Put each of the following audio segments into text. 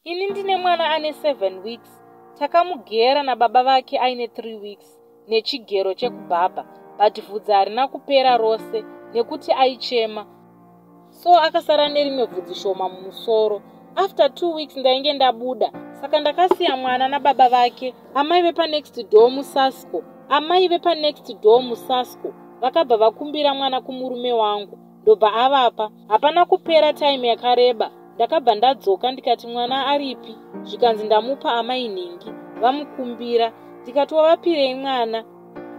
Ini ndine mwana ane 7 weeks. Takamugera nababa vake aine 3 weeks nechigero chekubhabha, but vhudzi harina kupera rose nekuti aichema, so akasara nerimwe vhudzi shoma mumusoro. After 2 weeks ndainge ndabuda, saka ndakasiya mwana nababa vake. Amai vepanext door muSASCO vakabva vakumbira mwana kumurume wangu, ndobva avapa. Hapana kupera time yakareba, ndakabva ndadzoka ndikati mwana aripi, zvikanzi ndamupa amai nhingi vamukumbira. Ndikati wavapirei mwana?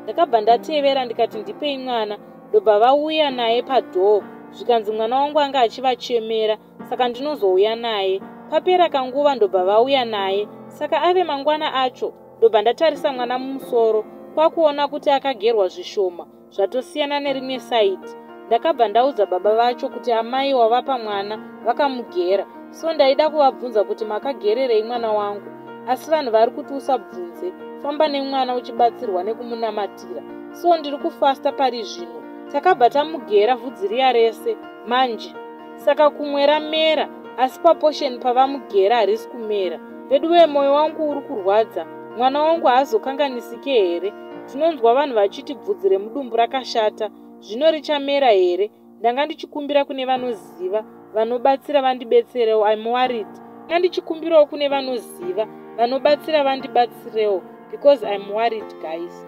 Ndakabva ndatevera ndikati ndipei mwana, ndobva vauya naye padhoo. Zvikanzi mwana wangu anga achivachemera, saka ndinozouya naye. Papera kanguva ndobva vauya naye, saka ave mangwana acho ndobva ndatarisa mwana mumusoro, kwakuona kuti akagerwa zvishoma zvatosiyana nerimwe saiti. Ndakabva ndaudza baba vacho kuti amai wavapa mwana vakamugera, so ndaida kuvabvunza kuti makagererei mwana wangu, asi vanhu vari kuti usabvunze, famba nemwana uchibatsirwa nekumunamatira, so ndiri kufasta pari zvino. Takabva tamugera vhudzi riya rese manje, saka kumwe ramera, asi paposheni pavamugera harisi kumera. Peduwe moyo wangu uri kurwadza, mwana wangu haazokanganisike here? Tinonzwa vanhu vachiti bvudzi remudumbu rakashata, zvino richamera here? Ndanga ndichikumbira kune vanoziva, vanobatsira vandibetserewo. I'm worried. Ndanga ndichikumbirawo kune vanoziva, vanobatsira vandibatsirewo, because I'm worried guys.